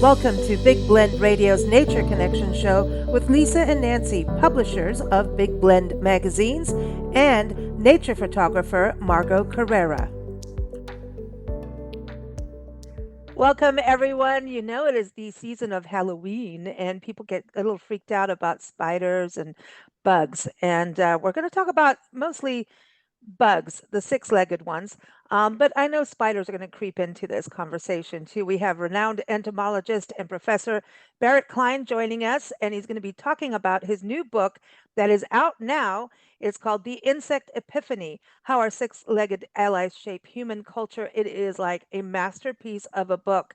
Welcome to Big Blend Radio's Nature Connection show with Lisa and Nancy, publishers of Big Blend magazines, and nature photographer Margot Carrera. Welcome, everyone. You know, it is the season of Halloween, and people get a little freaked out about spiders and bugs. And we're going to talk about mostly bugs, the six-legged ones. But I know spiders are going to creep into this conversation too. We have renowned entomologist and professor Barrett Klein joining us, and he's going to be talking about his new book that is out now. It's called The Insect Epiphany: How Our Six-Legged Allies Shape Human Culture. It is like a masterpiece of a book.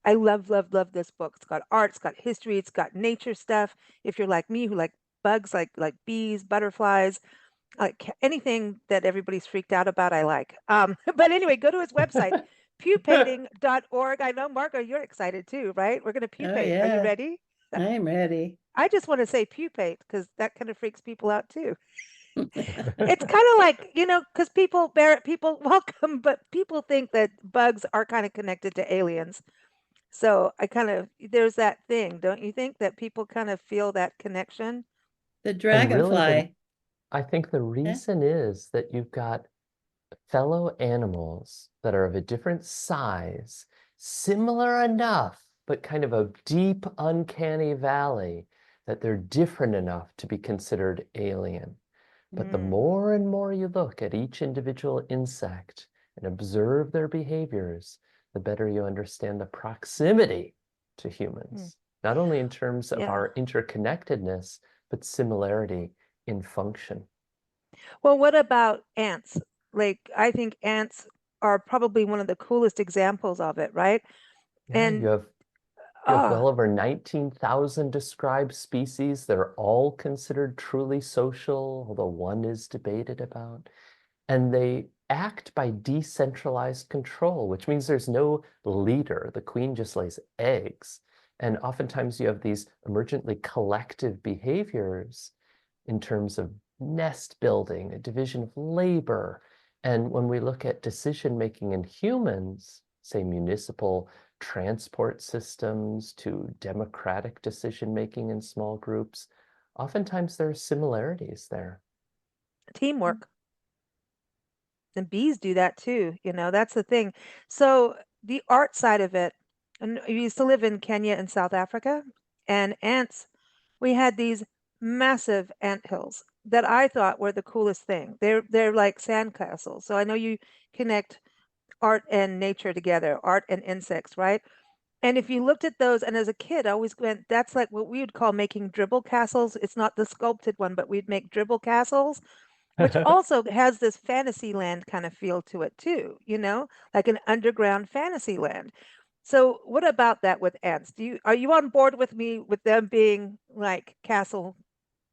I love, love, love this book. It's got art, it's got history, it's got nature stuff. If you're like me, who like bugs, like bees, butterflies, like anything that everybody's freaked out about, I like. But anyway, go to his website, pupating.org. I know, Margo, you're excited too, right? We're going to Oh, pupate. Are you yeah, ready? I'm ready. I just want to say pupate because that kind of freaks people out too. It's kind of like, because people, Barrett, people welcome, but people think that bugs are kind of connected to aliens. So there's that thing, don't you think, that people kind of feel that connection? The And really, dragonfly. I think the Eh? reason is that you've got fellow animals that are of a different size, similar enough, but kind of a deep, uncanny valley that they're different enough to be considered alien. But the Mm, more and more you look at each individual insect and observe their behaviors, the better you understand the proximity to mm, humans, not only in terms of yeah. our interconnectedness, but similarity in function. Well, what about ants? Like, I think ants are probably one of the coolest examples of it, right? Yeah, And you have oh, well over 19,000 described species. They're all considered truly social, although one is debated about. And they act by decentralized control, which means there's no leader. The queen just lays eggs. And oftentimes you have these emergently collective behaviors in terms of nest building, a division of labor. And when we look at decision making in humans, say municipal transport systems to democratic decision making in small groups, oftentimes there are similarities there. teamwork. And bees do that too, that's the thing. So the art side of it, and I used to live in Kenya and South Africa, and ants, we had these massive ant hills that I thought were the coolest thing. They're like sandcastles. So I know you connect art and nature together, art and insects, right? And if you looked at those, and as a kid, I always went, that's like what we would call making dribble castles. It's not the sculpted one, but we'd make dribble castles, which also has this fantasy land kind of feel to it too, like an underground fantasy land. So what about that with ants? Are you on board with me with them being like castle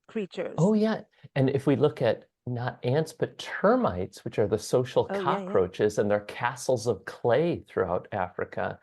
creatures? Oh, yeah. And if we look at not ants, but termites, which are the social Oh yeah, yeah. cockroaches, and their castles of clay throughout Africa,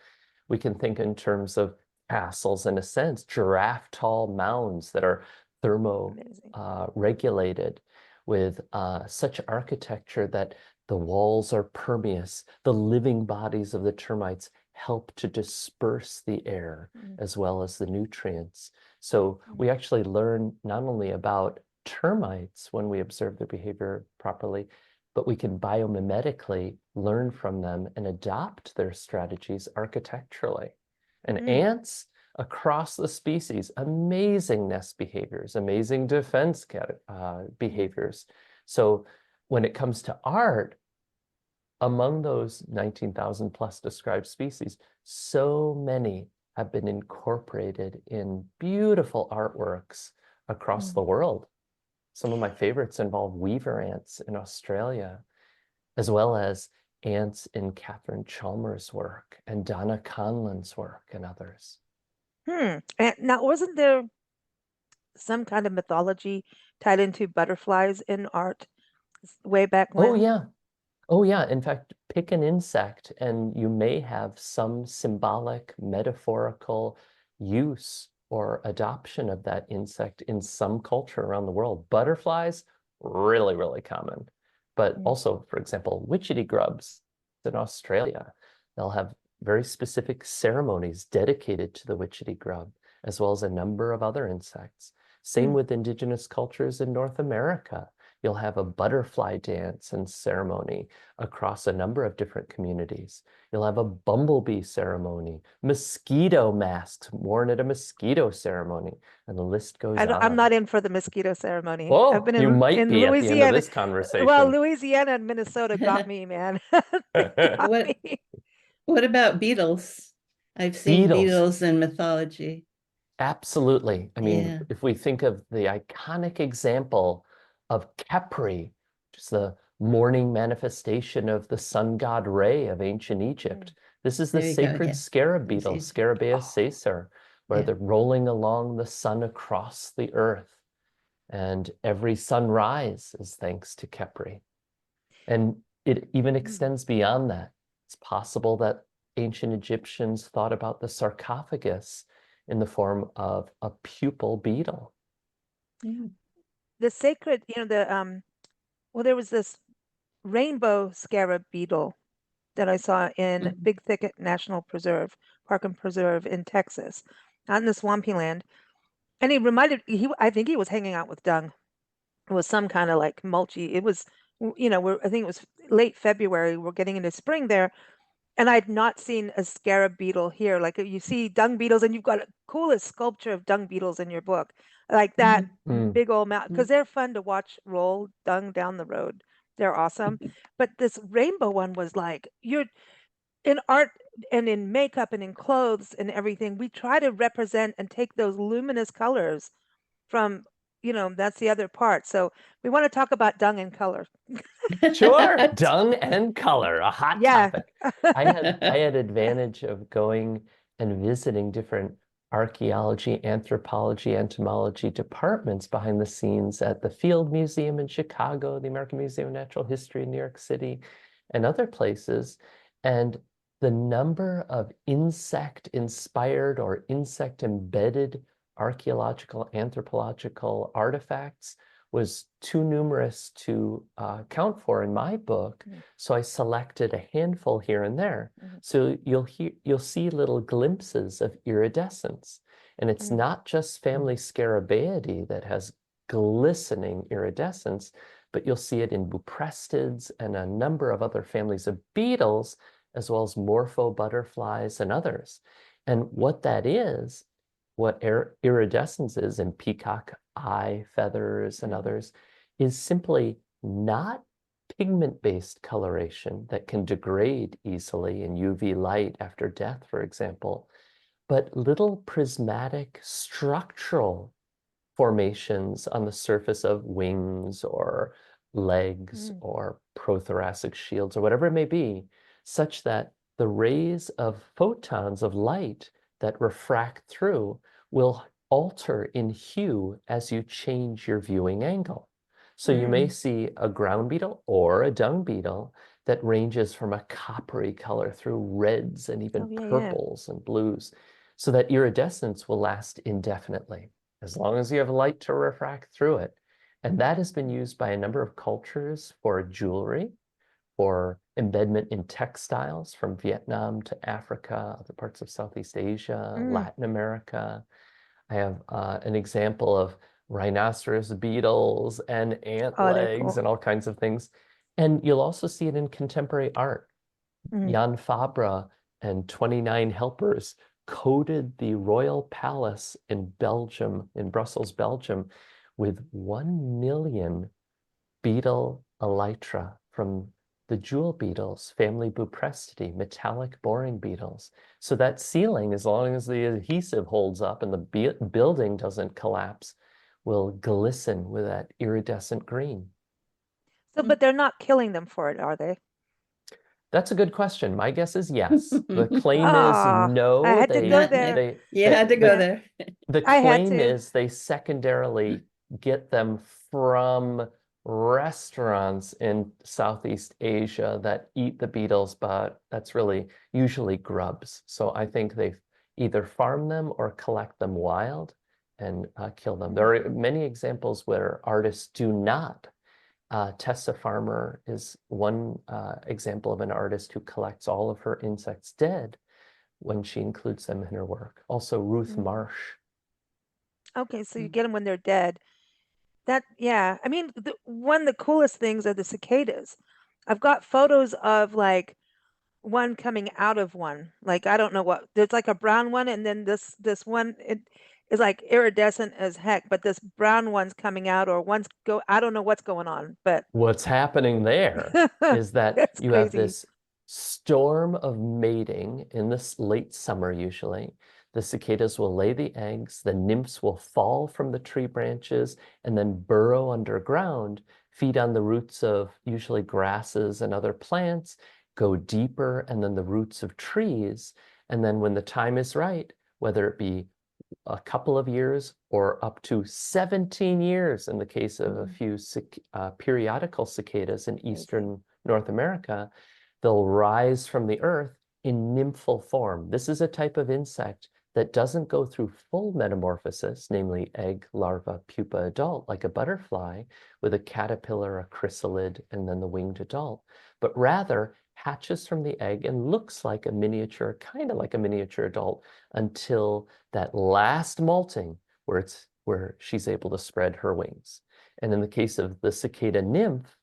we can think in terms of castles in a sense, giraffe tall mounds that are thermo Amazing. regulated with such architecture that the walls are permeous. The living bodies of the termites help to disperse the air Mm, as well as the nutrients. So mm, we actually learn not only about termites when we observe their behavior properly, but we can biomimetically learn from them and adopt their strategies architecturally. And mm. ants across the species, amazing nest behaviors, amazing defense behaviors. So when it comes to art, among those 19,000 plus described species, so many have been incorporated in beautiful artworks across Mm. the world. Some of my favorites involve weaver ants in Australia, as well as ants in Catherine Chalmers' work and Donna Conlon's work and others. And now, wasn't there some kind of mythology tied into butterflies in art way back Oh, when? yeah. Oh, yeah. In fact, pick an insect and you may have some symbolic, metaphorical use or adoption of that insect in some culture around the world. Butterflies, really, really common. But Mm. also, for example, witchetty grubs in Australia, they'll have very specific ceremonies dedicated to the witchetty grub, as well as a number of other insects. Same Mm. with indigenous cultures in North America. You'll have a butterfly dance and ceremony across a number of different communities. You'll have a bumblebee ceremony, mosquito masks worn at a mosquito ceremony, and the list goes I'm on. not in for the mosquito ceremony. I've Oh, been you might in be at the end of Louisiana. this Well, conversation. Louisiana and Minnesota got me, man. They got What me. what about beetles? I've seen Beetles. beetles in mythology. Absolutely. I mean, Yeah. if we think of the iconic example of Khepri, which is the morning manifestation of the sun god Re of ancient Egypt, Mm. this is the There you go. sacred Yeah. scarab I beetle, see. Scarabaeus Oh, caesar, where Yeah. they're rolling along the sun across the earth. And every sunrise is thanks to Khepri. And it even mm. extends beyond that. It's possible that ancient Egyptians thought about the sarcophagus in the form of a pupal beetle. Mm. The sacred, well, there was this rainbow scarab beetle that I saw in Mhm. Big Thicket National Preserve, Park and Preserve in Texas, out in the swampy land. And I think he was hanging out with dung. It was some kind of like mulchy. It was, I think it was late February. We're getting into spring there. And I'd not seen a scarab beetle here. Like you see dung beetles, and you've got a coolest sculpture of dung beetles in your book, like that Mhm. Mm. big old mountain, because they're fun to watch roll dung down the road. They're awesome. But this rainbow one was like, you're in art and in makeup and in clothes and everything. We try to represent and take those luminous colors from, that's the other part. So we want to talk about dung and color. Sure, dung and color, a hot Yeah. topic. I had advantage of going and visiting different archaeology, anthropology, entomology departments behind the scenes at the Field Museum in Chicago, the American Museum of Natural History in New York City, and other places. And the number of insect-inspired or insect-embedded archaeological, anthropological artifacts was too numerous to count for in my book. Mm. So I selected a handful here and there. Mhm. So you'll see little glimpses of iridescence. And it's Mm. not just family Scarabaeidae that has glistening iridescence, but you'll see it in buprestids and a number of other families of beetles, as well as morpho butterflies and others. And what that is, what iridescence is in peacock eye feathers and Mhm. others, is simply not pigment-based coloration that can degrade easily in UV light after death, for example, but little prismatic structural formations on the surface of wings or legs Mm. or prothoracic shields or whatever it may be, such that the rays of photons of light that refract through will alter in hue as you change your viewing angle. So you may Mm. see a ground beetle or a dung beetle that ranges from a coppery color through reds and even Oh, yeah, yeah. purples and blues, so that iridescence will last indefinitely as long as you have light to refract through it. And that has been used by a number of cultures for jewelry, for embedment in textiles from Vietnam to Africa, other parts of Southeast Asia, Mm. Latin America. I have an example of rhinoceros beetles and ant Oh, they're legs cool. and all kinds of things. And you'll also see it in contemporary art. Mm. Jan Fabre and 29 helpers coated the royal palace in Belgium, in Brussels, Belgium, with 1 million beetle elytra from the jewel beetles, family Buprestidae, metallic boring beetles. So that ceiling, as long as the adhesive holds up and the building doesn't collapse, will glisten with that iridescent green. So, but they're not killing them for it, are they? That's a good question. My guess is yes. The claim is Ah, I no. had to go there. You had to go Yeah, there. The I had claim to. is they secondarily get them from restaurants in Southeast Asia that eat the beetles, but that's really usually grubs. So I think they either farm them or collect them wild and kill them. Mm. There are many examples where artists do not. Tessa Farmer is one example of an artist who collects all of her insects dead when she includes them in her work. Also, Ruth Mm. Marsh. Okay, so you get them when they're dead. Yeah. I mean, one of the coolest things are the cicadas. I've got photos of like one coming out of one. Like I don't know what. There's like a brown one, and then this one it is like iridescent as heck. But this brown one's coming out, or one's go. I don't know what's going on, but What's happening there is that it's you have crazy. this storm of mating in this late summer, usually. The cicadas will lay the eggs, the nymphs will fall from the tree branches and then burrow underground, feed on the roots of usually grasses and other plants, go deeper, and then the roots of trees. And then when the time is right, whether it be a couple of years or up to 17 years in the case of a few periodical cicadas in eastern North America, they'll rise from the earth in nymphal form. This is a type of insect that doesn't go through full metamorphosis, namely egg, larva, pupa, adult, like a butterfly with a caterpillar, a chrysalid, and then the winged adult, but rather hatches from the egg and looks like a miniature, kind of like a miniature adult until that last molting where she's able to spread her wings. And in the case of the cicada nymph,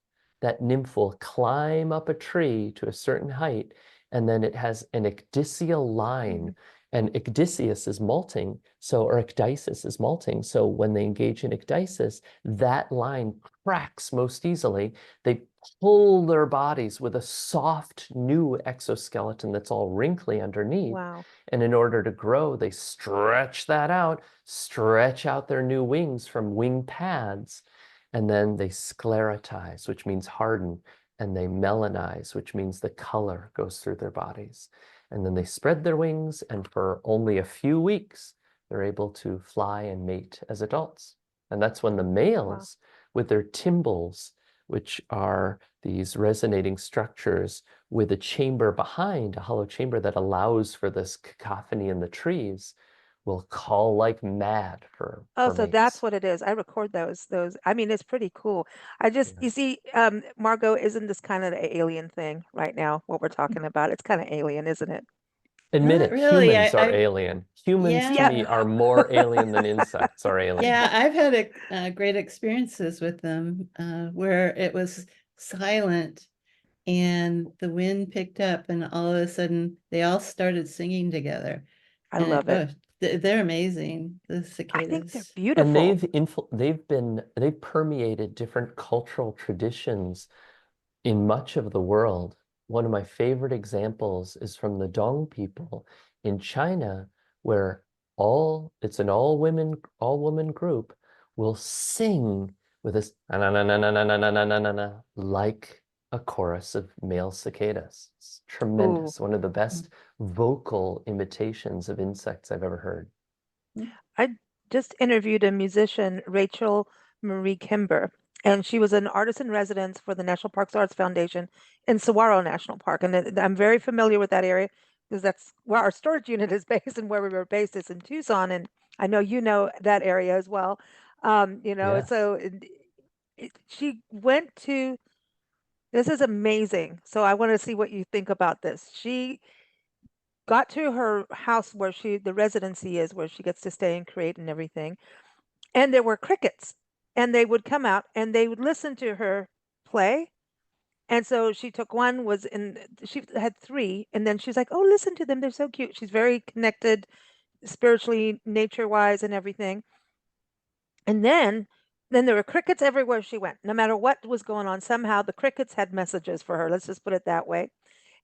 that nymph will climb up a tree to a certain height, and then it has an ecdysial line. And ecdysis is molting, or ecdysis is molting. So when they engage in ecdysis, that line cracks most easily. They pull their bodies with a soft new exoskeleton that's all wrinkly underneath. Wow. And in order to grow, they stretch that out, stretch out their new wings from wing pads, and then they sclerotize, which means harden, and they melanize, which means the color goes through their bodies. And then they spread their wings, and for only a few weeks, they're able to fly and mate as adults. And that's when the males, with their tymbals, which are these resonating structures with a chamber behind, a hollow chamber that allows for this cacophony in the trees, will call like mad for Oh, so that's mates. what it is. I record those. I mean, it's pretty cool. You see, Margot, isn't this kind of the alien thing right now, what we're talking about? It's kind of alien, isn't it? Admit Not it, really. humans are alien. Humans to Yeah. me are more alien than insects are alien. Yeah, I've had great experiences with them where it was silent and the wind picked up and all of a sudden they all started singing together. I And love it. they're amazing, the I think they're cicadas. And beautiful. they've permeated different cultural traditions in much of the world. One of my favorite examples is from the Dong people in China, where it's an all woman group will sing with this na na na na na na na na na na na like a chorus of male cicadas. It's Ooh. tremendous. One of the best vocal imitations of insects I've ever heard. I just interviewed a musician, Rachel Marie Kimber, and she was an artist in residence for the National Parks Arts Foundation in Saguaro National Park. And I'm very familiar with that area because that's where our storage unit is based and where we were based is in Tucson. And I know you know that area as well. Yes. So she went to, this is amazing. So I want to see what you think about this. She got to her house where the residency is, where she gets to stay and create and everything. And there were crickets, and they would come out and they would listen to her play. And so she took one, she had three, and then she's like, oh, listen to them. They're so cute. She's very connected spiritually, nature wise, and everything. And then there were crickets everywhere she went. No matter what was going on, somehow the crickets had messages for her. Let's just put it that way.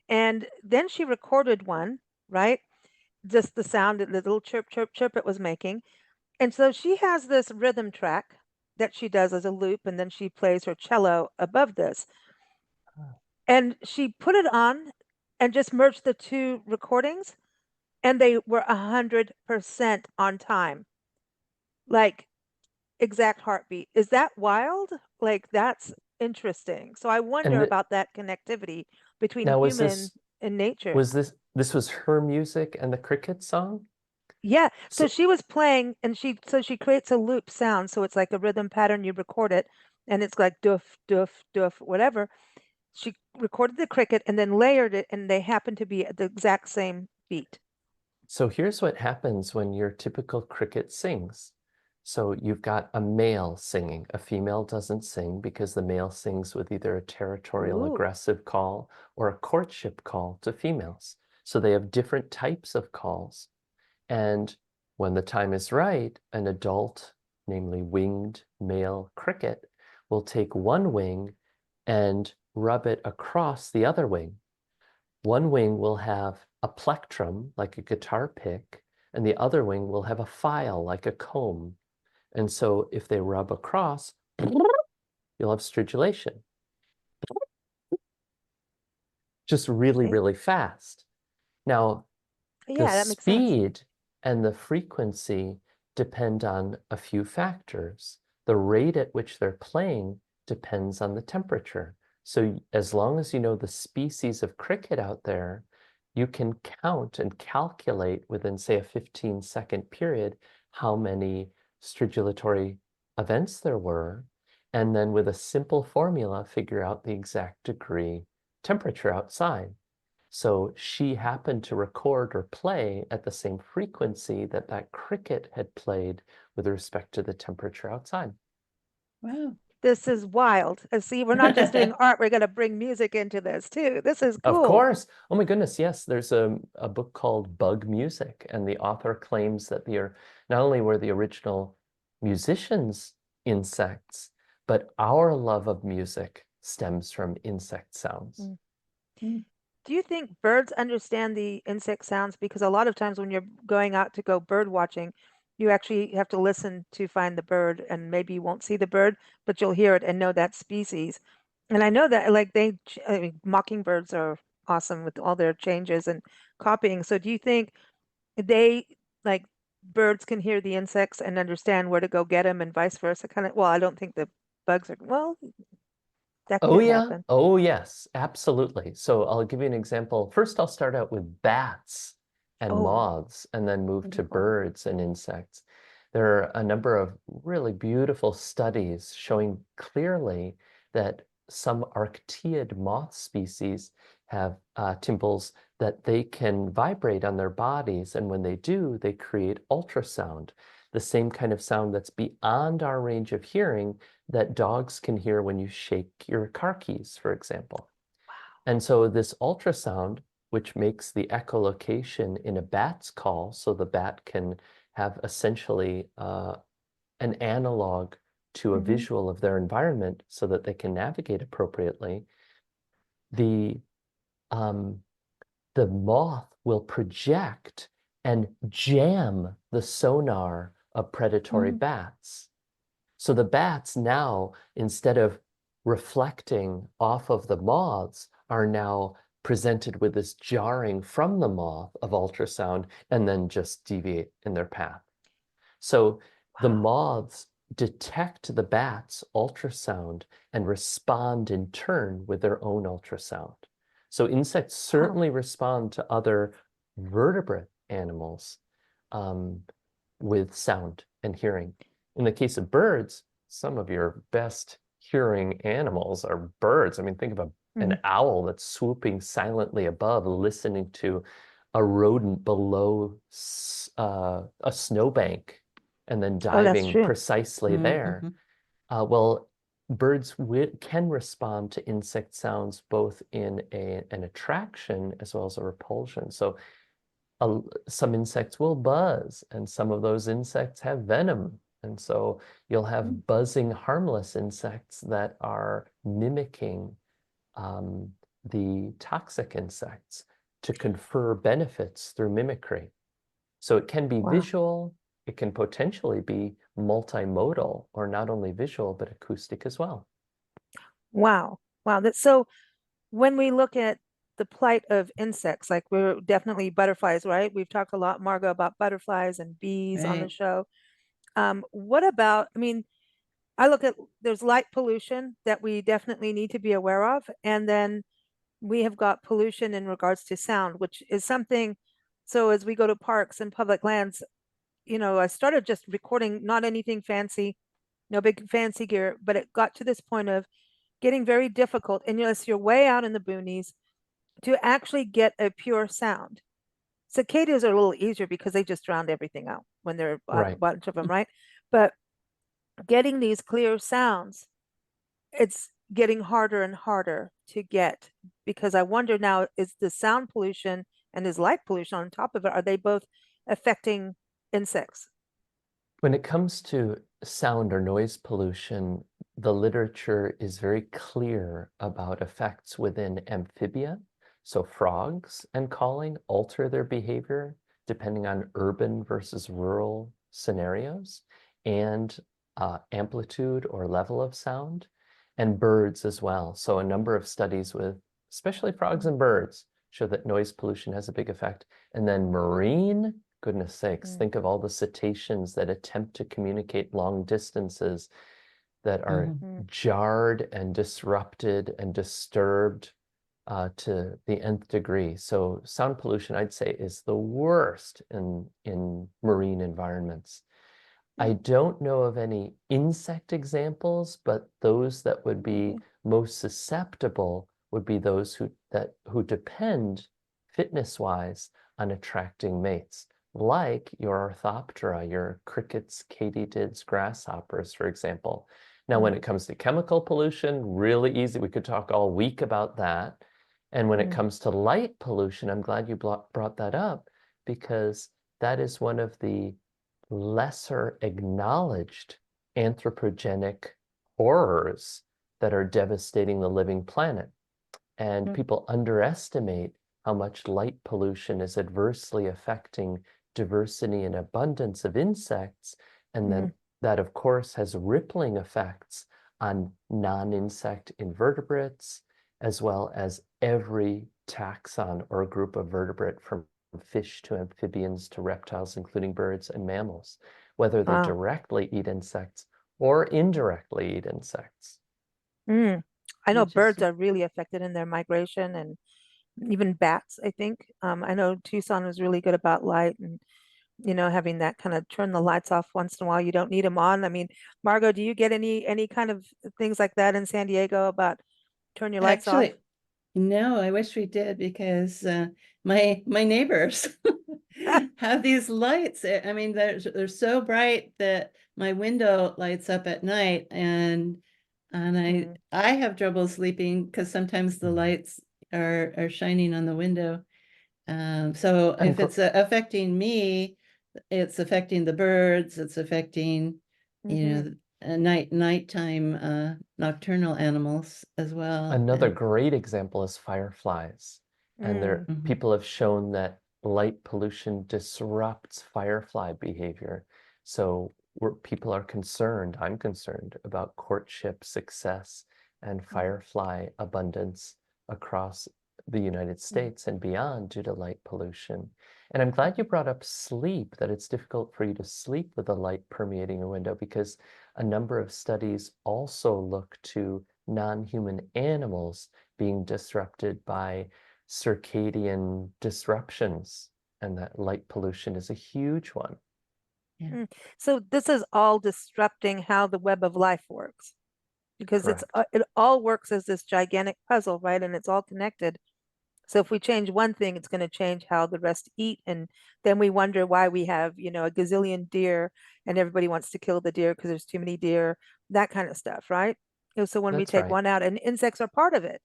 And then she recorded one, right? Just the sound, the little chirp, chirp, chirp it was making. And so she has this rhythm track that she does as a loop, and then she plays her cello above this. And she put it on and just merged the two recordings, and they were 100% on time, like exact heartbeat. Is that wild? Like, that's interesting. So I wonder And about that connectivity between now human and nature. this was her music and the cricket song? Yeah. So So she was playing and she creates a loop sound. So it's like a rhythm pattern. You record it and it's like doof, doof, doof, whatever. She recorded the cricket and then layered it and they happen to be at the exact same beat. So here's what happens when your typical cricket sings. So you've got a male singing. A female doesn't sing because the male sings with either a territorial Ooh. aggressive call or a courtship call to females. So they have different types of calls. And when the time is right, an adult, namely winged male cricket, will take one wing and rub it across the other wing. One wing will have a plectrum, like a guitar pick, and the other wing will have a file, like a comb. And so if they rub across, you'll have stridulation. Just really, Okay. really fast. Now, the Yeah, that makes sense. speed and the frequency depend on a few factors. The rate at which they're playing depends on the temperature. So as long as you know the species of cricket out there, you can count and calculate within, say, a 15-second period how many stridulatory events there were, and then with a simple formula, figure out the exact degree temperature outside. So she happened to record or play at the same frequency that that cricket had played with respect to the temperature outside. Wow. This is wild. See, we're not just doing art, we're going to bring music into this too. This is Of cool. course. Oh my goodness, yes. There's a book called Bug Music, and the author claims that not only were the original musicians insects, but our love of music stems from insect sounds. Mm. Mm. Do you think birds understand the insect sounds? Because a lot of times when you're going out to go bird watching, you actually have to listen to find the bird, and maybe you won't see the bird, but you'll hear it and know that species. And I know that like I mean, mockingbirds are awesome with all their changes and copying. So do you think they like birds can hear the insects and understand where to go get them and vice versa? Kind of, well, I don't think the bugs are, well, that Oh could yeah. happen. Oh yes, absolutely. So I'll give you an example. First, I'll start out with bats and Oh, moths and then move to wonderful. birds and insects. There are a number of really beautiful studies showing clearly that some arctiid moth species have tymples that they can vibrate on their bodies, and when they do, they create ultrasound, the same kind of sound that's beyond our range of hearing that dogs can hear when you shake your car keys, for example. And so this ultrasound, which makes the echolocation in a bat's call, so the bat can have essentially an analog to a Hmm. visual of their environment so that they can navigate appropriately, the um, the moth will project and jam the sonar of predatory Mm. bats. So the bats now, instead of reflecting off of the moths, are now presented with this jarring from the moth of ultrasound and then just deviate in their path. So the Wow. moths detect the bat's ultrasound and respond in turn with their own ultrasound. So insects Wow. certainly respond to other vertebrate animals um, with sound and hearing. In the case of birds, some of your best hearing animals are birds. I mean, think of an Mhm. owl that's swooping silently above, listening to a rodent below a snowbank and then Oh, that's diving true. precisely there. Mhm. Well, birds can respond to insect sounds both in an attraction as well as a repulsion. So some insects will buzz, and some of those insects have venom. And so you'll Mm. have buzzing, harmless insects that are mimicking um, the toxic insects to confer benefits through mimicry. So it can be Wow. visual, it can potentially be multimodal, or not only visual, but acoustic as well. Wow. Wow. That's so when we look at the plight of insects, like we're definitely butterflies, right? We've talked a lot, Margot, about butterflies and bees on the Right. show. What about, I mean, I look at there's light pollution that we definitely need to be aware of. And then we have got pollution in regards to sound, which is something. So as we go to parks and public lands, I started just recording, not anything fancy, no big fancy gear, but it got to this point of getting very difficult, unless you're way out in the boonies, to actually get a pure sound. cicadas are a little easier because they just drowned everything out when there are a Right. bunch of them, right? But getting these clear sounds, it's getting harder and harder to get, because I wonder now, is the sound pollution and is light pollution on top of it, are they both affecting insects? When it comes to sound or noise pollution, the literature is very clear about effects within amphibia. So frogs and calling alter their behavior depending on urban versus rural scenarios, and amplitude or level of sound, and birds as well. So a number of studies with especially frogs and birds show that noise pollution has a big effect. And then marine, goodness sakes, think of all the cetaceans that attempt to communicate long distances that are jarred and disrupted and disturbed to the nth degree. So sound pollution, I'd say, is the worst in marine environments. I don't know of any insect examples, but those that would be most susceptible would be those who depend fitness-wise on attracting mates, like your orthoptera, your crickets, katydids, grasshoppers, for example. Now, when it comes to chemical pollution, really easy. We could talk all week about that. And when it comes to light pollution, I'm glad you brought that up, because that is one of the lesser acknowledged anthropogenic horrors that are devastating the living planet. And people underestimate how much light pollution is adversely affecting diversity and abundance of insects. And then that, of course, has rippling effects on non-insect invertebrates, as well as every taxon or group of vertebrate, from fish to amphibians to reptiles, including birds and mammals, whether they directly eat insects or indirectly eat insects. I know birds are really affected in their migration, and even bats, I think. I know Tucson was really good about light, and having that kind of turn the lights off once in a while. You don't need them on. I mean, Margot, do you get any kind of things like that in San Diego about turn your lights off? Actually, no, I wish we did, because my neighbors have these lights. I mean, they're so bright that my window lights up at night, and I have trouble sleeping because sometimes the lights are shining on the window. So And if it's affecting me, it's affecting the birds, it's affecting, nighttime nocturnal animals as well. another great example is fireflies. And people have shown that light pollution disrupts firefly behavior. So people are concerned, I'm concerned about courtship success and firefly abundance across the United States and beyond due to light pollution. And I'm glad you brought up sleep, that it's difficult for you to sleep with the light permeating a window, because a number of studies also look to non-human animals being disrupted by circadian disruptions, and that light pollution is a huge one. So this is all disrupting how the web of life works, because Correct. it all works as this gigantic puzzle, right? And it's all connected. So if we change one thing, it's going to change how the rest eat. And then we wonder why we have, a gazillion deer and everybody wants to kill the deer because there's too many deer, that kind of stuff, right? So when we That's take right. one out, and insects are part of it,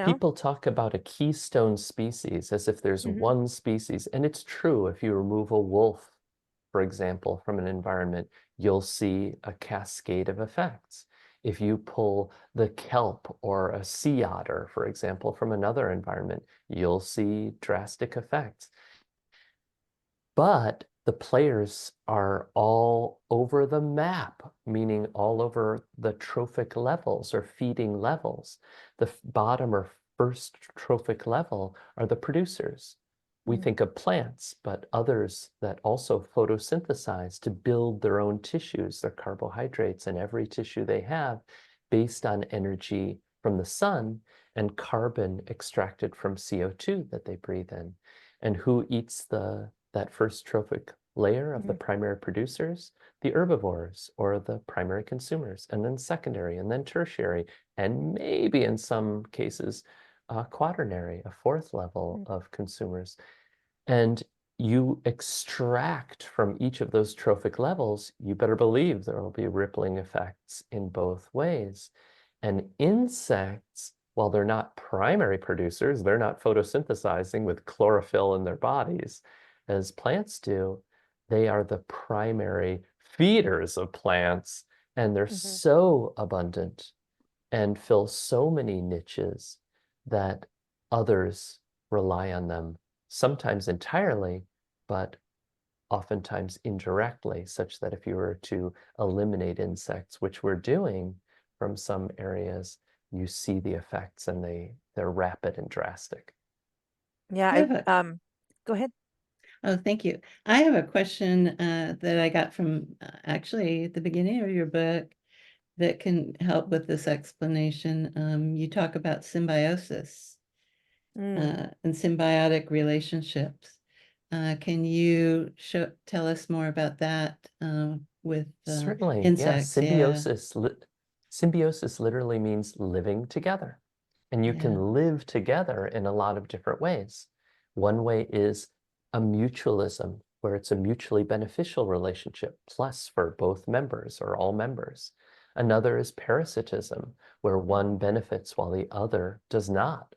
People talk about a keystone species as if there's one species. And it's true. If you remove a wolf, for example, from an environment, you'll see a cascade of effects. If you pull the kelp or a sea otter, for example, from another environment, you'll see drastic effects. But the players are all over the map, meaning all over the trophic levels or feeding levels. The bottom or first trophic level are the producers. We think of plants, but others that also photosynthesize to build their own tissues, their carbohydrates, and every tissue they have based on energy from the sun and carbon extracted from CO2 that they breathe in. And who eats that first trophic layer of the primary producers? The herbivores, or the primary consumers, and then secondary, and then tertiary, and maybe in some cases quaternary, a fourth level of consumers. And you extract from each of those trophic levels, you better believe there will be rippling effects in both ways. And insects, while they're not primary producers, they're not photosynthesizing with chlorophyll in their bodies as plants do. They are the primary feeders of plants, and they're so abundant and fill so many niches that others rely on them, sometimes entirely, but oftentimes indirectly, such that if you were to eliminate insects, which we're doing from some areas, you see the effects, and they're rapid and drastic. Yeah, Yeah. go ahead. Oh, thank you. I have a question that I got from actually at the beginning of your book that can help with this explanation. You talk about symbiosis and symbiotic relationships. Can you tell us more about that with Certainly, yeah. insects? Yeah, Symbiosis literally means living together. And you yeah. can live together in a lot of different ways. One way is a mutualism, where it's a mutually beneficial relationship, plus for both members or all members. Another is parasitism, where one benefits while the other does not,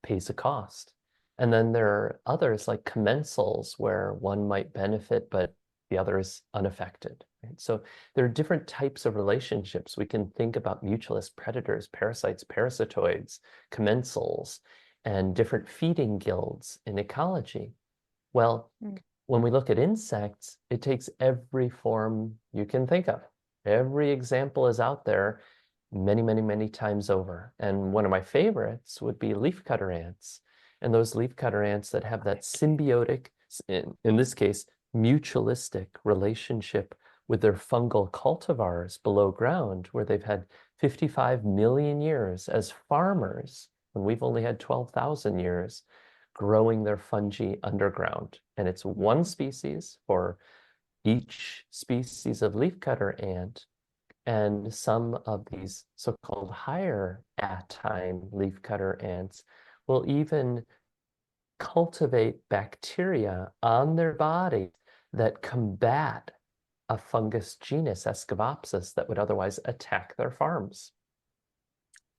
pays a cost. And then there are others like commensals, where one might benefit, but the other is unaffected. Right? So there are different types of relationships. We can think about mutualist predators, parasites, parasitoids, commensals, and different feeding guilds in ecology. Well, when we look at insects, it takes every form you can think of. Every example is out there many, many, many times over. And one of my favorites would be leafcutter ants. And those leafcutter ants that have that symbiotic, in this case, mutualistic relationship with their fungal cultivars below ground, where they've had 55 million years as farmers, when we've only had 12,000 years, growing their fungi underground. And it's one species for each species of leafcutter ant. And some of these so-called higher attime leafcutter ants will even cultivate bacteria on their body that combat a fungus genus, Escovopsis, that would otherwise attack their farms.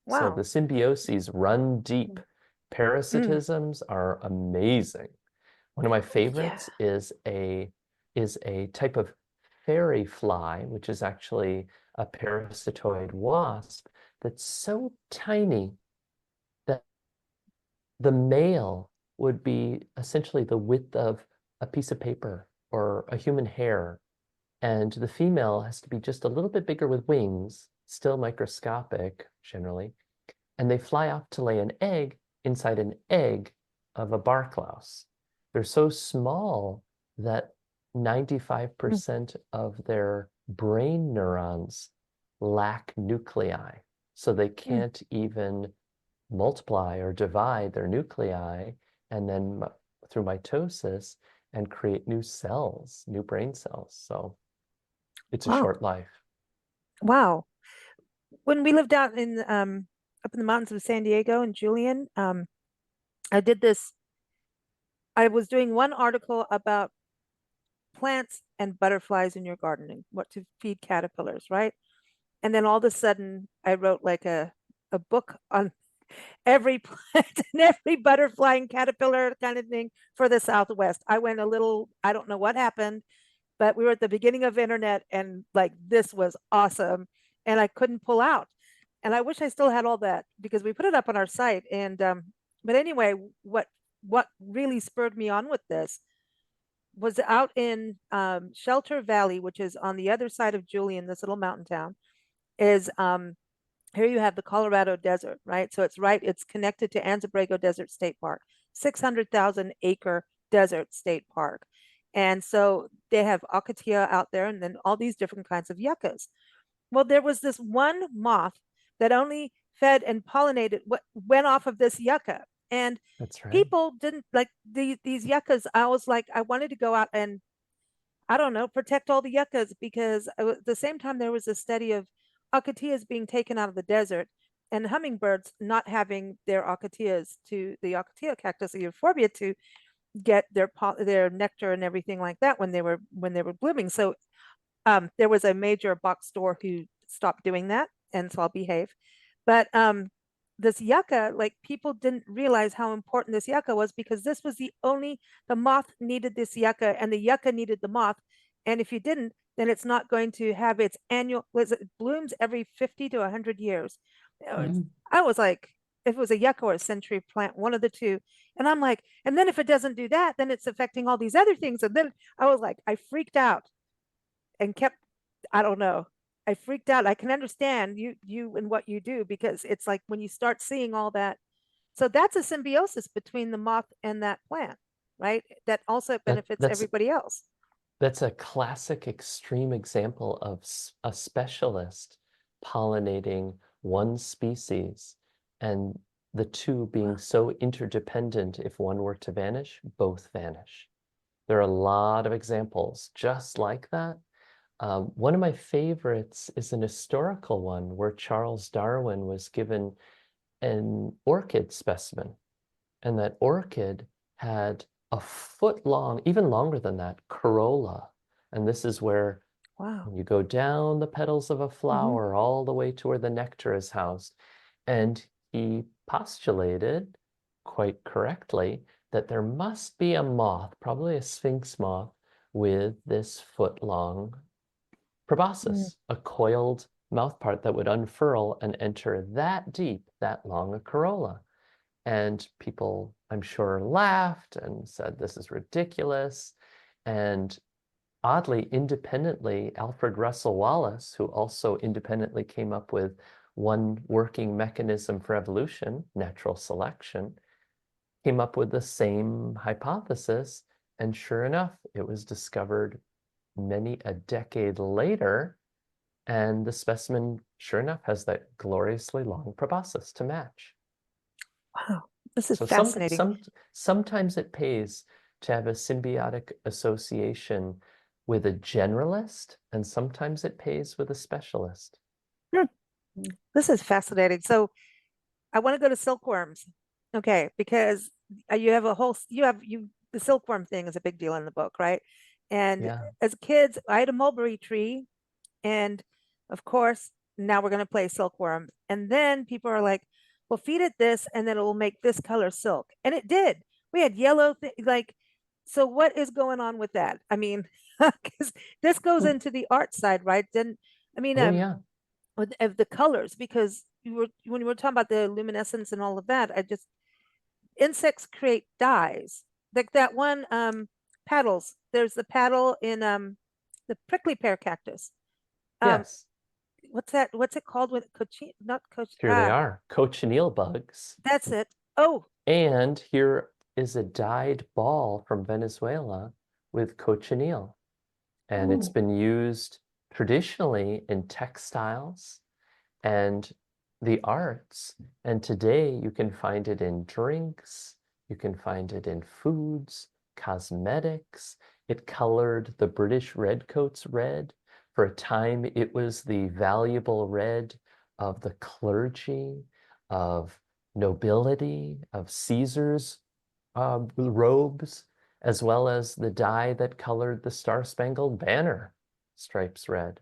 So the Wow. symbioses run deep. Parasitisms are amazing. One of my favorites is a type of fairy fly, which is actually a parasitoid wasp that's so tiny that the male would be essentially the width of a piece of paper or a human hair. And the female has to be just a little bit bigger with wings, still microscopic generally. And they fly off to lay an egg inside an egg of a bark louse. They're so small that 95% of their brain neurons lack nuclei. So they can't even multiply or divide their nuclei, and then through mitosis and create new cells, new brain cells. So it's a Wow. short life. Wow. When we lived out in up in the mountains of San Diego and Julian, I did this. I was doing one article about plants and butterflies in your gardening, what to feed caterpillars, right? And then all of a sudden, I wrote like a book on every plant and every butterfly and caterpillar kind of thing for the Southwest. I went a little, I don't know what happened, but we were at the beginning of internet and like this was awesome. And I couldn't pull out. And I wish I still had all that because we put it up on our site. And but anyway, what really spurred me on with this was out in Shelter Valley, which is on the other side of Julian, this little mountain town, is here you have the Colorado Desert, right? So it's connected to Anza-Borrego Desert State Park, 600,000 acre desert state park. And so they have Hachette out there and then all these different kinds of yuccas. Well, there was this one moth that only fed and pollinated what went off of this yucca. And That's right. people didn't like these yuccas. I was like, I wanted to go out and I don't know, protect all the yuccas because at the same time there was a study of Acateas being taken out of the desert. and hummingbirds not having their ocotillas to the ocotillo cactus, the euphorbia, to get their nectar and everything like that when they were blooming. So there was a major box store who stopped doing that, and so I'll behave. But this yucca, like people didn't realize how important this yucca was, because this was the moth needed this yucca and the yucca needed the moth. And if you didn't, then it's not going to have its annual, it blooms every 50 to 100 years. I was like, if it was a yucca or a century plant, one of the two. And I'm like, and then if it doesn't do that, then it's affecting all these other things. And then I was like, I freaked out and kept, I don't know. I freaked out. I can understand you and what you do, because it's like when you start seeing all that. So that's a symbiosis between the moth and that plant, right? That also benefits that's everybody else. That's a classic extreme example of a specialist pollinating one species, and the two being so interdependent. If one were to vanish, both vanish. There are a lot of examples just like that. One of my favorites is an historical one where Charles Darwin was given an orchid specimen, and that orchid had a foot long, even longer than that, corolla. And this is where Wow. you go down the petals of a flower all the way to where the nectar is housed. And he postulated, quite correctly, that there must be a moth, probably a sphinx moth, with this foot-long proboscis, a coiled mouthpart that would unfurl and enter that deep, that long a corolla. And people, I'm sure, laughed and said, this is ridiculous. And oddly, independently, Alfred Russel Wallace, who also independently came up with one working mechanism for evolution, natural selection, came up with the same hypothesis. And sure enough, it was discovered many a decade later. And the specimen, sure enough, has that gloriously long proboscis to match. Wow. This is So fascinating. sometimes it pays to have a symbiotic association with a generalist, and sometimes it pays with a specialist. This is fascinating. So I want to go to silkworms. Okay, because you have the silkworm thing is a big deal in the book, right? And Yeah. as kids, I had a mulberry tree, and of course, now we're going to play silkworm. And then people are like, well, feed it this, and then it will make this color silk. And it did. We had yellow, like, so what is going on with that? I mean, because this goes into the art side, right? Then, I mean, Oh, yeah. of the colors, because when you were talking about the luminescence and all of that, insects create dyes, like that one paddles. There's the paddle in the prickly pear cactus. Yes. What's it called? With cochi not coach Here they are, cochineal bugs. That's it. Oh, And here is a dyed ball from Venezuela with cochineal. And it's been used traditionally in textiles and the arts. And today you can find it in drinks, you can find it in foods, cosmetics. It colored the British redcoats red. For a time, it was the valuable red of the clergy, of nobility, of Caesar's robes, as well as the dye that colored the Star-Spangled Banner stripes red.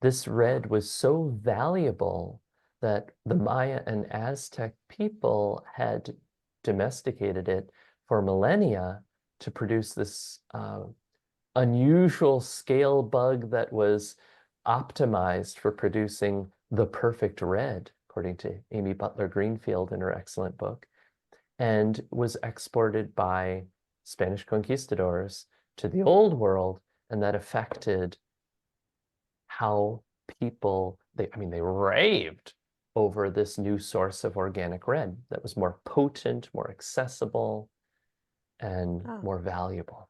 This red was so valuable that the Maya and Aztec people had domesticated it for millennia to produce this unusual scale bug that was optimized for producing the perfect red, according to Amy Butler Greenfield in her excellent book, and was exported by Spanish conquistadors to the Old World, and that affected how people, they raved over this new source of organic red that was more potent, more accessible, and more valuable.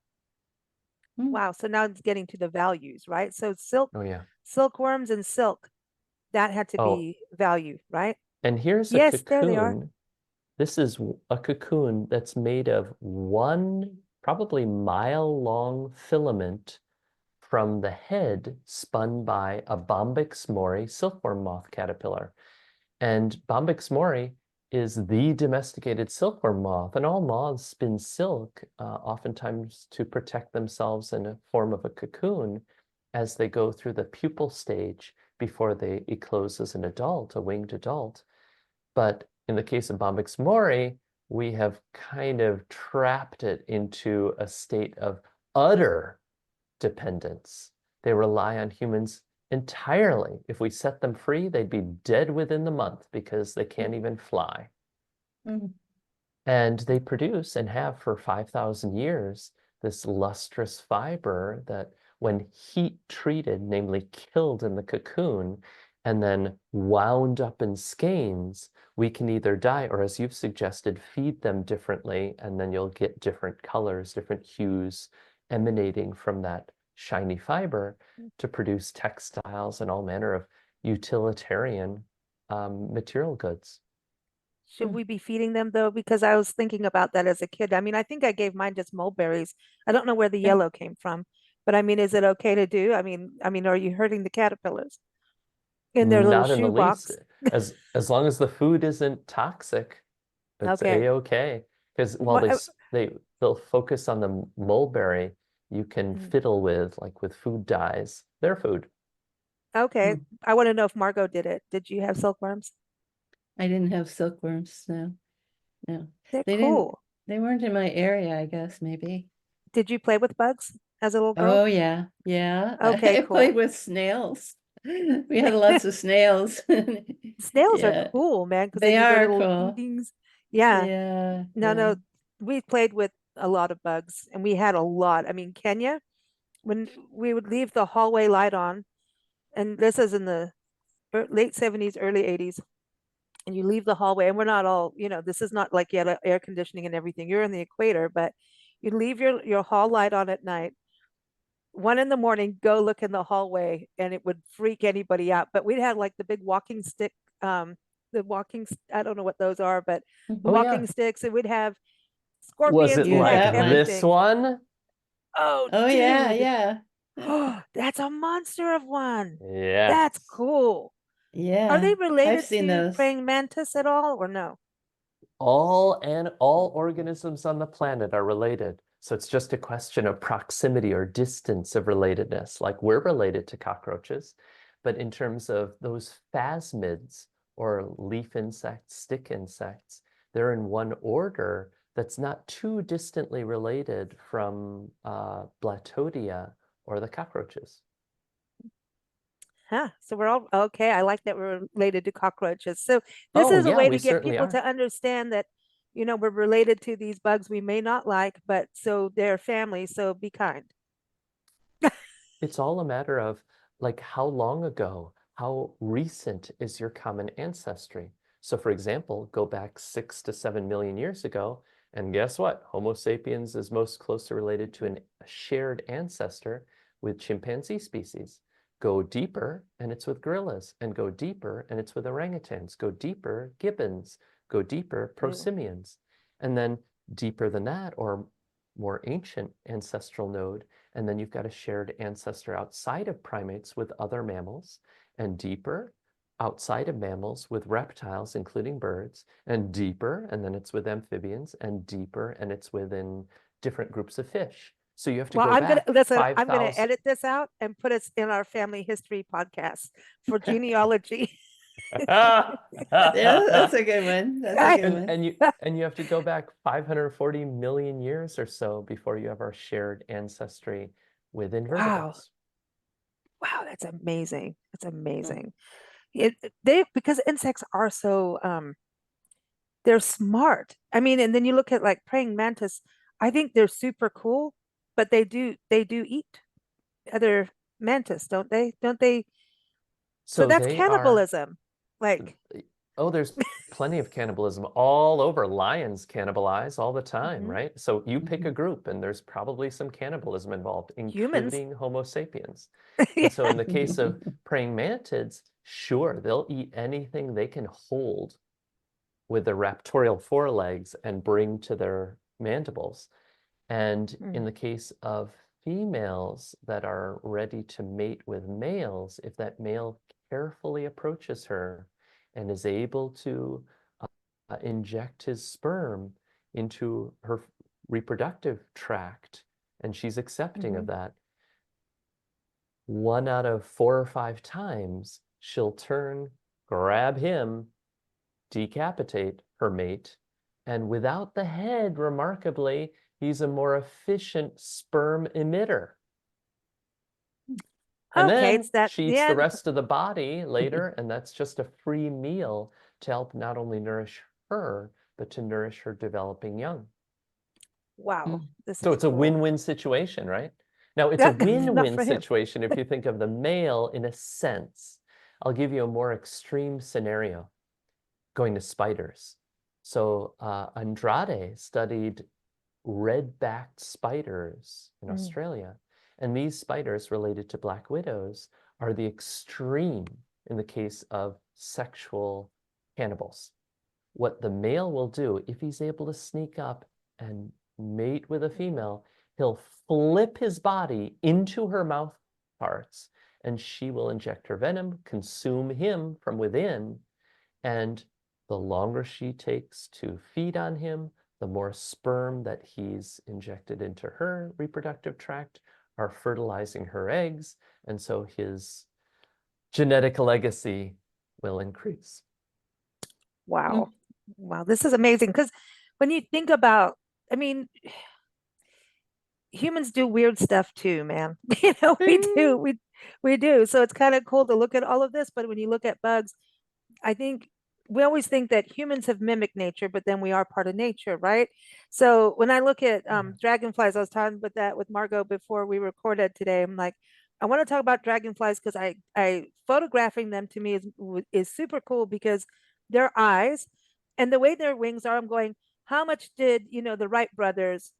wow. So now it's getting to the values, right? So Oh, yeah. silkworms and silk, that had to be value, right? And here's a Yes, there they are. cocoon. This is a cocoon that's made of one probably mile-long filament from the head spun by a Bombyx mori silkworm moth caterpillar. And Bombyx mori is the domesticated silkworm moth, and all moths spin silk, oftentimes to protect themselves in a form of a cocoon as they go through the pupal stage before they eclose as an adult, a winged adult. But in the case of Bombyx mori, we have kind of trapped it into a state of utter dependence. They rely on humans entirely. If we set them free, they'd be dead within the month because they can't even fly. Mhm. And they produce and have for 5,000 years this lustrous fiber that, when heat treated, namely killed in the cocoon, and then wound up in skeins, we can either dye or, as you've suggested, feed them differently, and then you'll get different colors, different hues emanating from that shiny fiber to produce textiles and all manner of utilitarian material goods. Should we be feeding them though? Because I was thinking about that as a kid. I mean, I think I gave mine just mulberries. I don't know where the Yeah. yellow came from, but I mean, is it okay to do? I mean, are you hurting the caterpillars in their little Not in the shoe least. box? As long as the food isn't toxic, it's Okay. a-okay. Because while What? they'll focus on the mulberry, you can Mm, fiddle with food dyes, their food. okay. Mm. I want to know if Margot did it. Did you have silkworms? I didn't have silkworms, no. No. They're They didn't, cool. they weren't in my area, I guess, maybe. Did you play with bugs as a little girl? Oh, yeah, yeah. Okay, I played cool. with snails. We had lots of snails. Snails are Yeah, cool, man, because they they do their are little cool. dings. Yeah. Yeah, No, yeah. no. We played with a lot of bugs and we had a lot. I mean, Kenya, when we would leave the hallway light on, and this is in the late 70s, early 80s, and you leave the hallway, and we're not all, this is not like you had air conditioning and everything. You're in the equator, but you leave your hall light on at night. 1 in the morning, go look in the hallway, and it would freak anybody out. But we'd have like the big walking stick, I don't know what those are, but the Oh yeah. walking sticks, and we'd have Was scorpions, it You we'd have like that one. this everything. one? Oh, Oh, yeah, dude. yeah. Oh, that's a monster of one. That's Yes. cool. Are Yeah, they I've related seen to those. praying mantis at all, or no? All organisms on the planet are related. So it's just a question of proximity or distance of relatedness. Like we're related to cockroaches, but in terms of those phasmids or leaf insects, stick insects, they're in one order that's not too distantly related from Blatodia or the cockroaches. Huh. So we're all okay. I like that we're related to cockroaches. So this Oh is a yeah, way we to get certainly people are. to understand that, we're related to these bugs we may not like, but so they're family, so be kind. It's all a matter of like how long ago, how recent is your common ancestry. So for example, go back 6 to 7 million years ago, and guess what? Homo sapiens is most closely related to a shared ancestor with chimpanzee species. Go deeper, and it's with gorillas, and go deeper, and it's with orangutans. Go deeper, gibbons. Go deeper, Ew. prosimians. And then deeper than that, or more ancient ancestral node, and then you've got a shared ancestor outside of primates with other mammals, and deeper outside of mammals with reptiles, including birds, and deeper, and then it's with amphibians, and deeper, and it's within different groups of fish. So you have to Well, go I'm gonna back listen, I'm gonna 5,000. edit this out and put us in our family history podcast for genealogy. Yeah, that's a good one. That's a I- good And one. and you and you have to go back 540 million years or so before you have our shared ancestry with wow. invertebrates. Wow, that's amazing. That's Mm. amazing. They because insects are so they're smart. I mean, and then you look at like praying mantis, I think they're super cool, but they do eat other mantis, don't they? Don't they? So So that's they are cannibalism. Like, Oh, there's plenty of cannibalism all over. Lions cannibalize all the time, mhm, right? So you pick a Mhm. group and there's probably some cannibalism involved, humans. including Homo sapiens. And so Yeah. in the case of praying mantids, sure, they'll eat anything they can hold with their raptorial forelegs and bring to their mandibles. And in Mm. the case of females that are ready to mate with males, if that male carefully approaches her and is able to inject his sperm into her reproductive tract, and she's accepting of that. 1 out of 4 or 5 times, she'll turn, grab him, decapitate her mate, and without the head, remarkably, he's a more efficient sperm emitter. And Okay, then it's that, she eats the rest of the body later, and that's just a free meal to help not only nourish her, but to nourish her developing young. Wow, this So is it's a cool. win-win situation, right? Now, it's a Not win-win for him. situation if you think of the male in a sense. I'll give you a more extreme scenario, going to spiders. So Andrade studied red-backed spiders in Australia. And these spiders related to black widows are the extreme in the case of sexual cannibals. What the male will do, if he's able to sneak up and mate with a female, he'll flip his body into her mouth parts, and she will inject her venom, consume him from within, and the longer she takes to feed on him, the more sperm that he's injected into her reproductive tract are fertilizing her eggs, and so his genetic legacy will increase. Wow. Wow, this is amazing, because when you think about, I mean, humans do weird stuff too, man. We do. We do. So it's kind of cool to look at all of this, but when you look at bugs, I think we always think that humans have mimicked nature, but then we are part of nature, right? So when I look at dragonflies, I was talking about that with Margot before we recorded today. I'm like, I want to talk about dragonflies because I photographing them to me is super cool, because their eyes and the way their wings are, I'm going, how much did the Wright brothers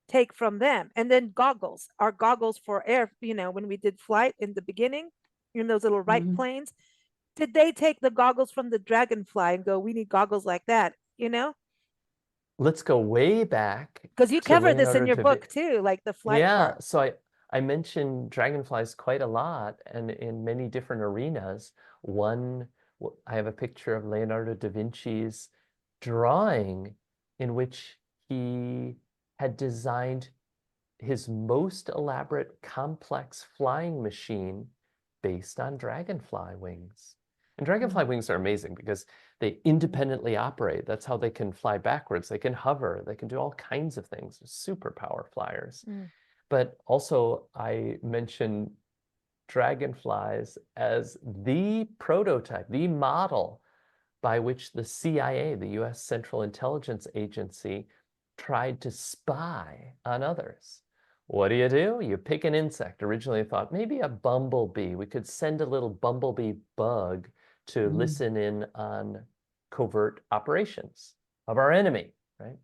take from them? And then goggles, our goggles for air, when we did flight in the beginning in those little Wright planes, did they take the goggles from the dragonfly and go, we need goggles like that, Let's go way back because you to cover this in Leonardo your da book Vinci. too, like the flight Yeah, part. so I mentioned dragonflies quite a lot, and in many different arenas. One, I have a picture of Leonardo da Vinci's drawing in which he had designed his most elaborate complex flying machine based on dragonfly wings. And dragonfly wings are amazing because they independently operate. That's how they can fly backwards. They can hover. They can do all kinds of things. They're superpower flyers. But also, I mentioned dragonflies as the prototype, the model by which the CIA, the US Central Intelligence Agency, tried to spy on others. What do? You pick an insect. Originally, I thought maybe a bumblebee. We could send a little bumblebee bug to listen in on covert operations of our enemy, right?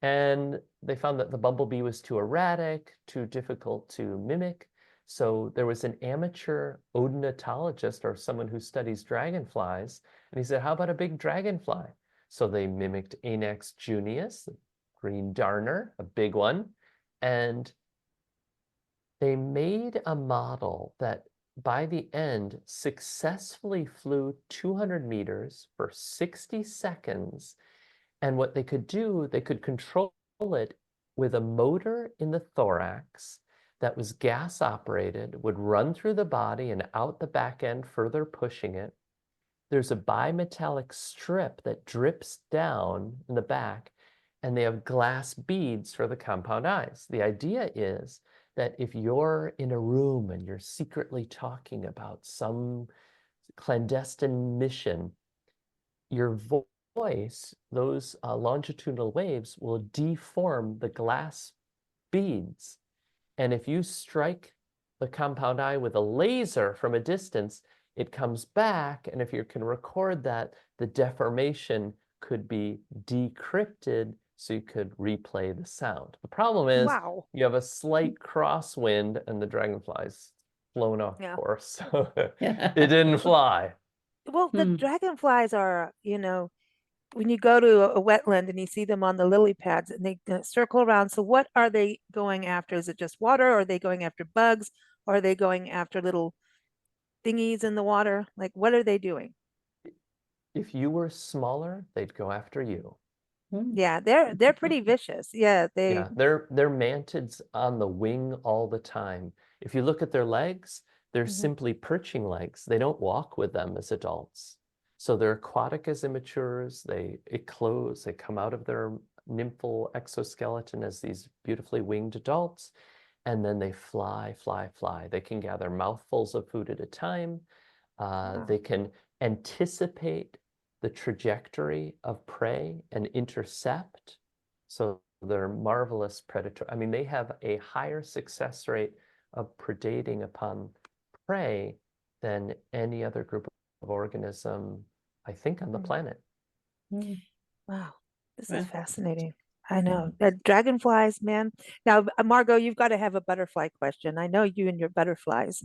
And they found that the bumblebee was too erratic, too difficult to mimic. So there was an amateur odonatologist, or someone who studies dragonflies, and he said, how about a big dragonfly? So they mimicked Anax junius, the green darner, a big one, and they made a model that by the end successfully flew 200 meters for 60 seconds. And what they could do, they could control it with a motor in the thorax that was gas operated, would run through the body and out the back end, further pushing it. There's a bimetallic strip that drips down in the back, and they have glass beads for the compound eyes. The idea is that if you're in a room and you're secretly talking about some clandestine mission, your voice, those longitudinal waves will deform the glass beads. And if you strike the compound eye with a laser from a distance, it comes back. And if you can record that, the deformation could be decrypted so you could replay the sound. The problem is Wow. you have a slight crosswind and the dragonfly's flown off Yeah. course. So it didn't fly. Well, the dragonflies are, when you go to a wetland and you see them on the lily pads and they circle around. So what are they going after? Is it just water? Or are they going after bugs? Or are they going after little thingies in the water? Like, what are they doing? If you were smaller, they'd go after you. Mm. Yeah, they're pretty vicious. Yeah, Yeah, they're mantids on the wing all the time. If you look at their legs, they're Mhm. simply perching legs. They don't walk with them as adults. So they're aquatic as immatures. They eclose, they come out of their nymphal exoskeleton as these beautifully winged adults, and then they fly, fly, fly. They can gather mouthfuls of food at a time. Wow. They can anticipate the trajectory of prey and intercept. So they're marvelous predator. I mean, they have a higher success rate of predating upon prey than any other group of organism, I think, on the Mm. planet. Mm. Wow, this is Wow. fascinating. I know. Dragonflies, man. Now, Margot, you've got to have a butterfly question. I know you and your butterflies.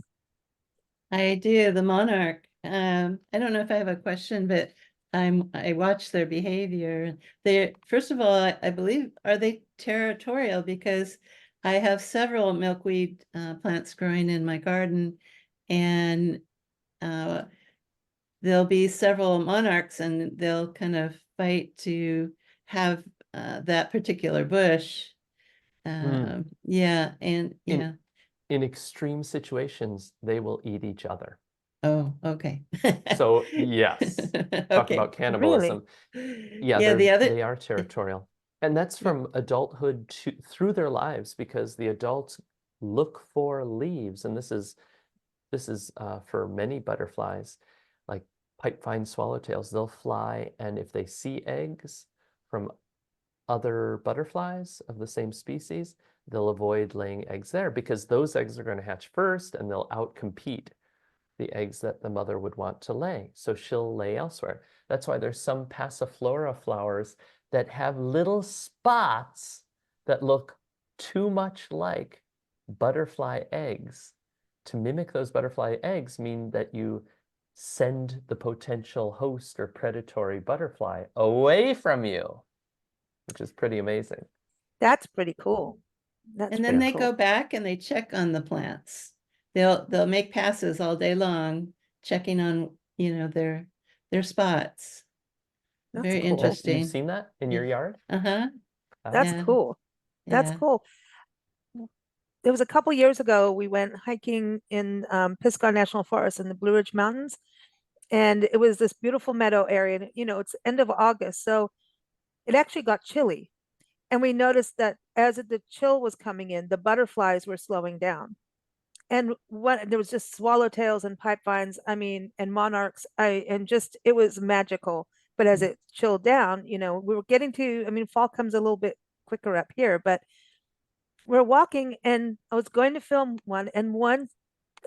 I do, the monarch. I don't know if I have a question, but I watch their behavior. They, first of all, I believe, are they territorial? Because I have several milkweed plants growing in my garden, and uh, there'll be several monarchs, and they'll kind of fight to have that particular bush. Yeah, and In yeah. in extreme situations, they will eat each other. Oh, okay. So yes, talk Okay. about Really? cannibalism. Yeah, Yeah, the other, they are territorial. And that's from adulthood to through their lives because the adults look for leaves. And this is for many butterflies, like pipevine swallowtails. They'll fly, and if they see eggs from other butterflies of the same species, they'll avoid laying eggs there because those eggs are going to hatch first and they'll outcompete the eggs that the mother would want to lay. So she'll lay elsewhere. That's why there's some passiflora flowers that have little spots that look too much like butterfly eggs. To mimic those butterfly eggs mean that you send the potential host or predatory butterfly away from you, which is pretty amazing. That's pretty cool. That's and then pretty they go cool. back and they check on the plants. They'll make passes all day long, checking on, their spots. That's Very cool. You've interesting. seen that in Yeah. your yard? Uh-huh. That's Ah. Yeah. cool. That's Yeah. cool. It was a couple years ago, we went hiking in Pisgah National Forest in the Blue Ridge Mountains, and it was this beautiful meadow area. And, it's end of August, so it actually got chilly. And we noticed that as the chill was coming in, the butterflies were slowing down. And there was just swallowtails and pipevines, I mean, and monarchs. And just it was magical. But as it chilled down, we were getting to, I mean, fall comes a little bit quicker up here, but we're walking and I was going to film one, and one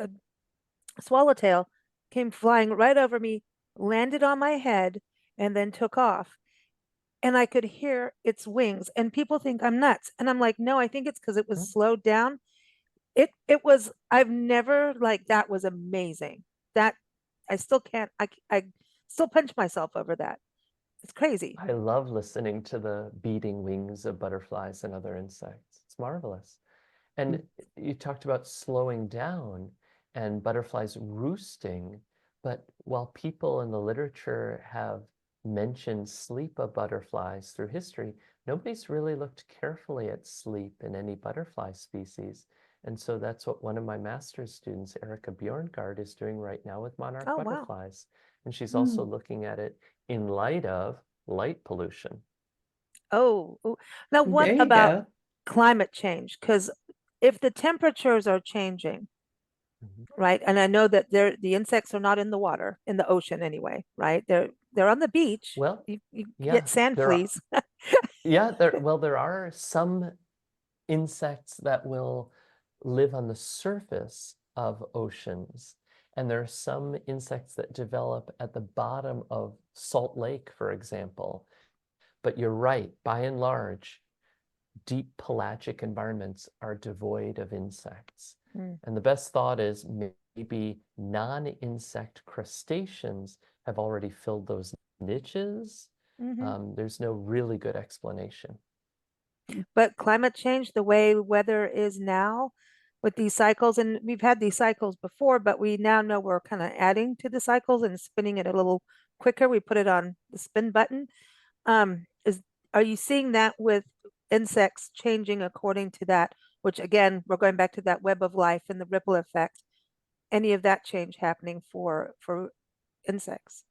uh, swallowtail came flying right over me, landed on my head, and then took off. And I could hear its wings, and people think I'm nuts. And I'm like, no, I think it's because it was slowed down. It was, I've never, like, that was amazing. That I still can't, I still punch myself over that. It's crazy. I love listening to the beating wings of butterflies and other insects. It's marvelous. And you talked about slowing down and butterflies roosting, but while people in the literature have mentioned sleep of butterflies through history, nobody's really looked carefully at sleep in any butterfly species. And so that's what one of my master's students, Erica Bjorngard, is doing right now with monarch Oh, wow. butterflies. And she's also Mm. looking at it in light of light pollution. Oh, now what There you about go. climate change? Because if the temperatures are changing, Mhm. right? And I know that the insects are not in the water, in the ocean anyway, right? They're on the beach. Well, You yeah, get sand there are, fleas. there are some insects that will live on the surface of oceans. And there are some insects that develop at the bottom of Salt Lake, for example. But you're right, by and large, deep pelagic environments are devoid of insects. Mm. And the best thought is maybe non-insect crustaceans have already filled those niches. Hmm. There's no really good explanation. But climate change, the way weather is now, with these cycles. And we've had these cycles before, but we now know we're kind of adding to the cycles and spinning it a little quicker. We put it on the spin button. Is Are you seeing that with insects changing according to that? Which again, we're going back to that web of life and the ripple effect. Any of that change happening for insects?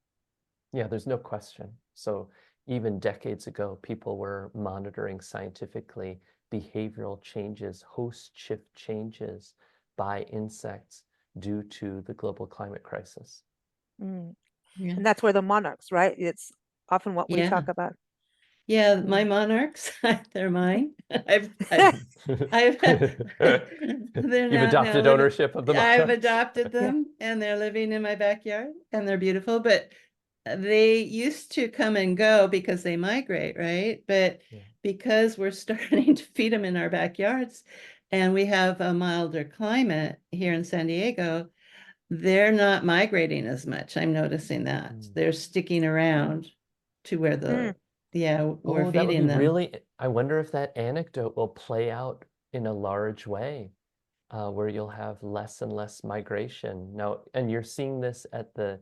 Yeah, there's no question. So even decades ago, people were monitoring scientifically behavioral changes, host shift changes by insects due to the global climate crisis. Mm. Yeah. And that's where the monarchs, right? It's often what we Yeah. talk about. Yeah, my Mm. monarchs, they're mine. I've they're You've now adopted living. ownership of the I've monarchs. adopted Yeah. them, and they're living in my backyard, and they're beautiful. But they used to come and go because they migrate, right? But Yeah. because we're starting to feed them in our backyards, and we have a milder climate here in San Diego, they're not migrating as much. I'm noticing that they're sticking around to where Mm. we're Oh, that would be feeding them. really, I wonder if that anecdote will play out in a large way, where you'll have less and less migration. Now, and you're seeing this at the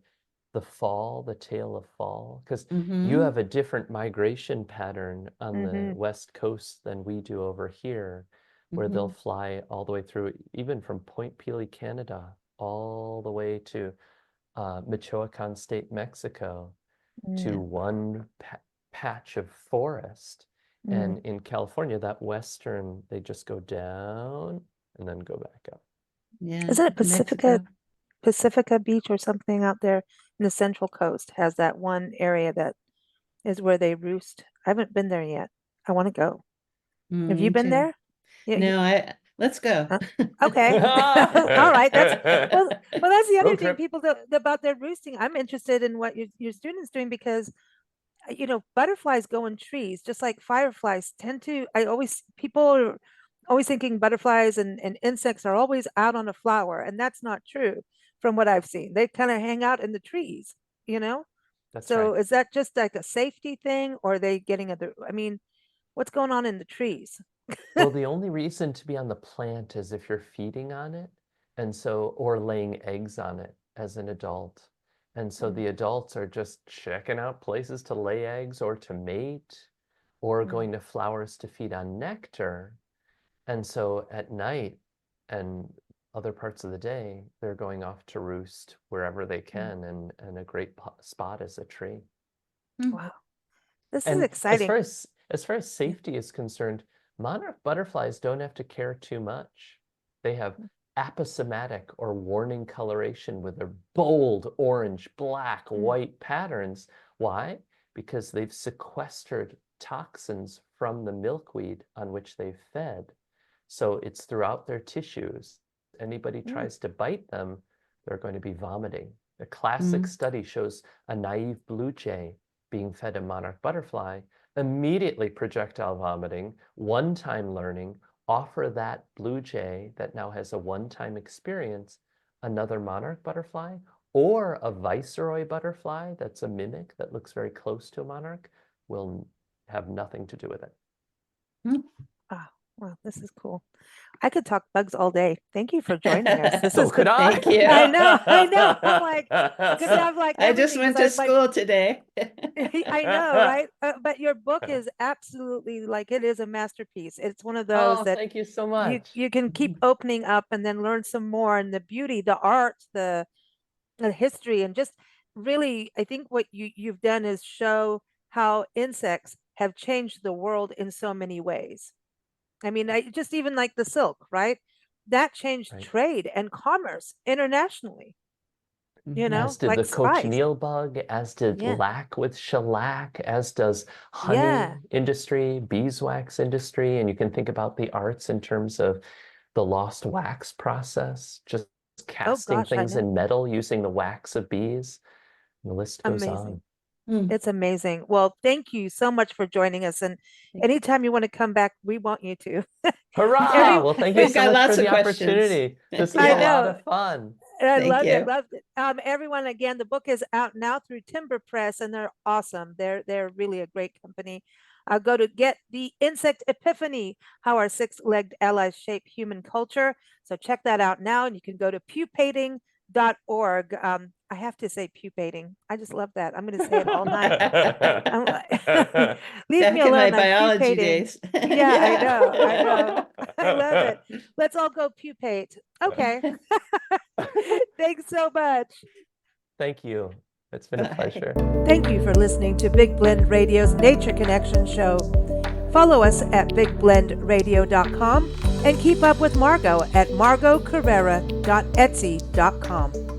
fall, the tail of fall, because you have a different migration pattern on the West Coast than we do over here, where they'll fly all the way through, even from Point Pelee, Canada, all the way to Michoacan State, Mexico, to Mm. one patch of forest. And Mm. in California, that western, they just go down and then go back up. Yeah, Isn't it Mexico. Pacifica Beach or something out there in the Central Coast has that one area that is where they roost. I haven't been there yet. I want to go. Have you Me been too. there? Yeah. No, let's go. Okay. All right. Well, that's the other Road thing trip. people about their roosting. I'm interested in what your students doing because butterflies go in trees just like fireflies tend to. People are always thinking butterflies and insects are always out on a flower, and that's not true from what I've seen. They kind of hang out in the trees, you know? That's So right. is that just like a safety thing, or are they getting other, I mean, what's going on in the trees? Well, the only reason to be on the plant is if you're feeding on it, and so, or laying eggs on it as an adult. And so the adults are just checking out places to lay eggs or to mate, or going to flowers to feed on nectar. And so at night and other parts of the day, they're going off to roost wherever they can, and a great spot is a tree. Wow. This is And exciting. as far as safety is concerned, monarch butterflies don't have to care too much. They have aposematic or warning coloration with their bold orange, black, white patterns. Why? Because they've sequestered toxins from the milkweed on which they've fed. So it's throughout their tissues. Anybody tries to bite them, they're going to be vomiting. A classic study shows a naive blue jay being fed a monarch butterfly, immediately projectile vomiting, one-time learning, offer that blue jay that now has a one-time experience another monarch butterfly or a viceroy butterfly that's a mimic that looks very close to a monarch will have nothing to do with it. Oh, wow, this is cool. I could talk bugs all day. Thank you for joining us. This So is could I. Thank you. I know. I'm like, I could have like I just everything went because to I school today. I know, right? But your book is absolutely like it is a masterpiece. It's one of those Oh, that thank you so you much. you can keep opening up and then learn some more and the beauty, the art, the history, and just really, I think what you've done is show how insects have changed the world in so many ways. I mean, just even like the silk, right? That changed Right. trade and commerce internationally, As did the like spice. cochineal bug, as did Yeah. lac with shellac, as does honey Yeah. industry, beeswax industry. And you can think about the arts in terms of the lost wax process, just Oh casting gosh, I things know. in metal using the wax of bees. The list goes Amazing. on. It's amazing. Well, thank you so much for joining us. And anytime you want to come back, we want you to. Hurrah! Every Well, thank you We've so got much for lots of the questions. opportunity. This was I a lot know. of fun. I Thank loved it. you. Loved it. Everyone, again, the book is out now through Timber Press, and they're awesome. They're really a great company. Go to get the Insect Epiphany, how our six-legged allies shape human culture. So check that out now, and you can go to pupating.org. I have to say pupating. I just love that. I'm going to say it all night. Leave Back me in my alone. I'm biology pupating. days. Yeah, I know. I love it. Let's all go pupate. Okay. Thanks so much. Thank you. It's been a Bye. pleasure. Thank you for listening to Big Blend Radio's Nature Connection show. Follow us at bigblendradio.com and keep up with Margot at margotcarrera.etsy.com.